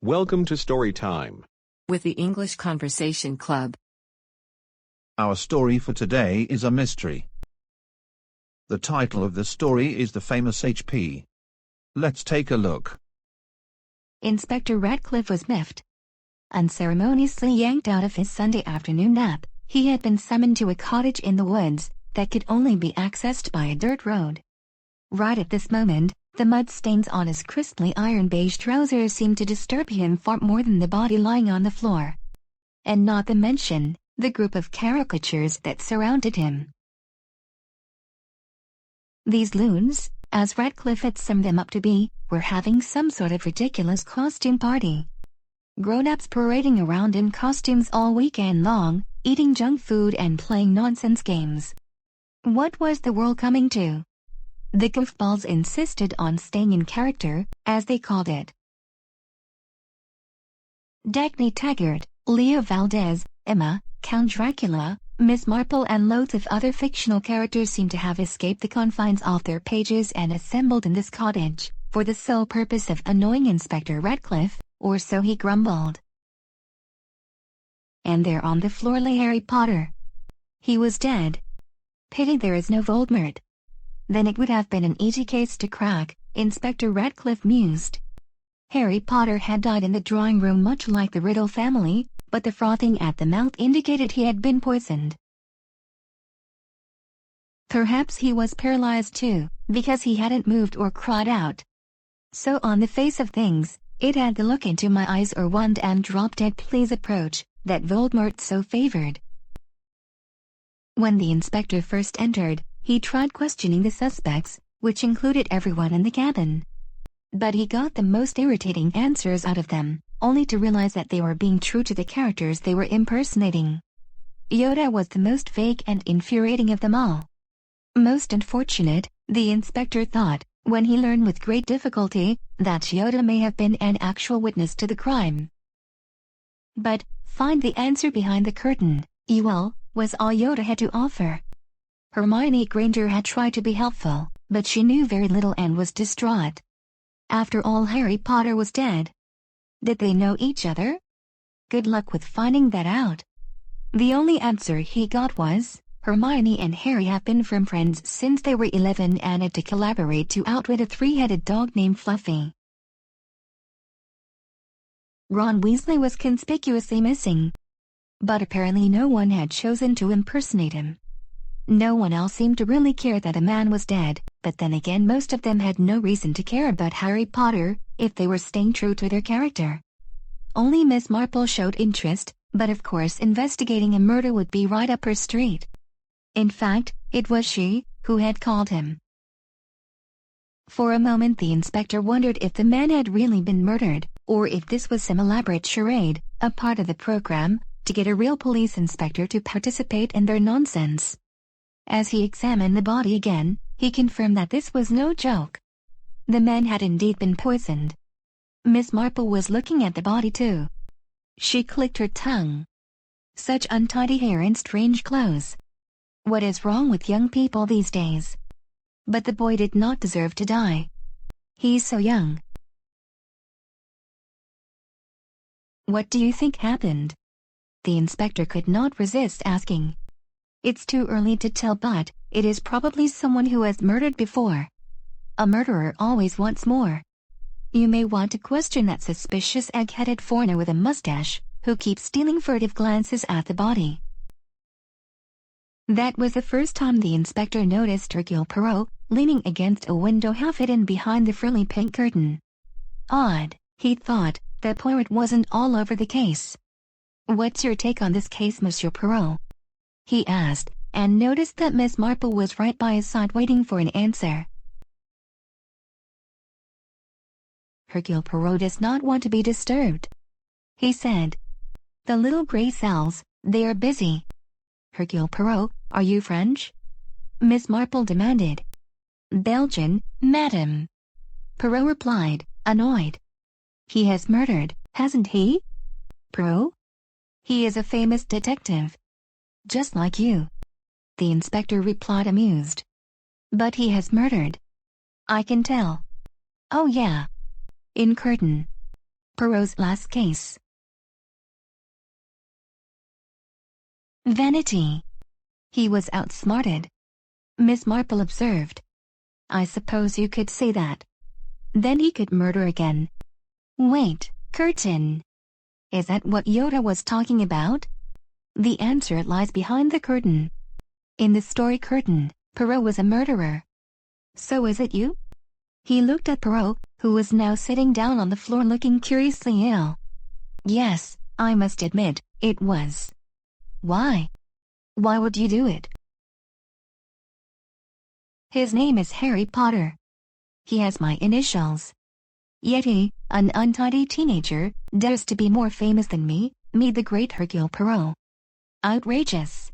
Welcome to Story Time with the English Conversation Club. Our story for today is a mystery. The title of the story is The Famous HP. Let's take a look. Inspector Ratcliffe was miffed. Unceremoniously yanked out of his Sunday afternoon nap, he had been summoned to a cottage in the woods that could only be accessed by a dirt road. Right at this moment, the mud stains on his crisply ironed beige trousers seemed to disturb him far more than the body lying on the floor. And not to mention the group of caricatures that surrounded him. These loons, as Ratcliffe had summed them up to be, were having some sort of ridiculous costume party. Grown-ups parading around in costumes all weekend long, eating junk food and playing nonsense games. What was the world coming to? The Goofballs insisted on staying in character, as they called it. Dagny Taggart, Leo Valdez, Emma, Count Dracula, Miss Marple and loads of other fictional characters seemed to have escaped the confines of their pages and assembled in this cottage, for the sole purpose of annoying Inspector Ratcliffe, or so he grumbled. And there on the floor lay Harry Potter. He was dead. Pity there is no Voldemort. Then it would have been an easy case to crack, Inspector Ratcliffe mused. Harry Potter had died in the drawing room much like the Riddle family, but the frothing at the mouth indicated he had been poisoned. Perhaps he was paralyzed too, because he hadn't moved or cried out. So on the face of things, it had the look into my eyes or wand and drop-dead please approach, that Voldemort so favored. When the inspector first entered, he tried questioning the suspects, which included everyone in the cabin. But he got the most irritating answers out of them, only to realize that they were being true to the characters they were impersonating. Yoda was the most vague and infuriating of them all. Most unfortunate, the inspector thought, when he learned with great difficulty that Yoda may have been an actual witness to the crime. But, find the answer behind the curtain, well, was all Yoda had to offer. Hermione Granger had tried to be helpful, but she knew very little and was distraught. After all, Harry Potter was dead. Did they know each other? Good luck with finding that out. The only answer he got was, Hermione and Harry have been firm friends since they were 11 and had to collaborate to outwit a three-headed dog named Fluffy. Ron Weasley was conspicuously missing. But apparently no one had chosen to impersonate him. No one else seemed to really care that a man was dead, but then again most of them had no reason to care about Harry Potter, if they were staying true to their character. Only Miss Marple showed interest, but of course investigating a murder would be right up her street. In fact, it was she who had called him. For a moment the inspector wondered if the man had really been murdered, or if this was some elaborate charade, a part of the program, to get a real police inspector to participate in their nonsense. As he examined the body again, he confirmed that this was no joke. The man had indeed been poisoned. Miss Marple was looking at the body too. She clicked her tongue. Such untidy hair and strange clothes. What is wrong with young people these days? But the boy did not deserve to die. He's so young. What do you think happened? The inspector could not resist asking. It's too early to tell, but it is probably someone who has murdered before. A murderer always wants more. You may want to question that suspicious egg-headed foreigner with a mustache, who keeps stealing furtive glances at the body. That was the first time the inspector noticed Hercule Poirot, leaning against a window half hidden behind the frilly pink curtain. Odd, he thought, that Poirot wasn't all over the case. What's your take on this case, Monsieur Poirot? He asked, and noticed that Miss Marple was right by his side waiting for an answer. Hercule Poirot does not want to be disturbed, he said. The little gray cells, they are busy. Hercule Poirot, are you French? Miss Marple demanded. Belgian, madam. Poirot replied, annoyed. He has murdered, hasn't he? Poirot? He is a famous detective. Just like you. The inspector replied, amused. But he has murdered. I can tell. Oh yeah. In curtain. Poirot's last case. Vanity. He was outsmarted. Miss Marple observed. I suppose you could say that. Then he could murder again. Wait, curtain. Is that what Yoda was talking about? The answer lies behind the curtain. In the story Curtain, Poirot was a murderer. So is it you? He looked at Poirot, who was now sitting down on the floor looking curiously ill. Yes, I must admit, it was. Why? Why would you do it? His name is Harry Potter. He has my initials. Yet he, an untidy teenager, dares to be more famous than me the great Hercule Poirot. Outrageous.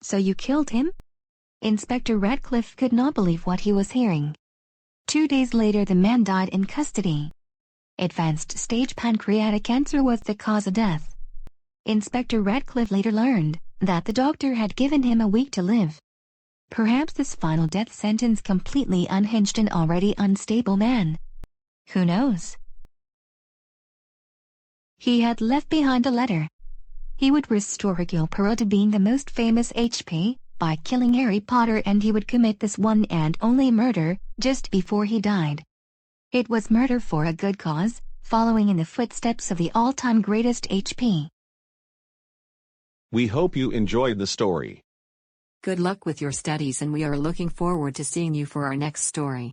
So you killed him? Inspector Ratcliffe could not believe what he was hearing. 2 days later the man died in custody. Advanced stage pancreatic cancer was the cause of death. Inspector Ratcliffe later learned that the doctor had given him a week to live. Perhaps this final death sentence completely unhinged an already unstable man. Who knows? He had left behind a letter. He would restore Hercule Poirot to being the most famous HP by killing Harry Potter, and he would commit this one and only murder just before he died. It was murder for a good cause, following in the footsteps of the all-time greatest HP. We hope you enjoyed the story. Good luck with your studies, and we are looking forward to seeing you for our next story.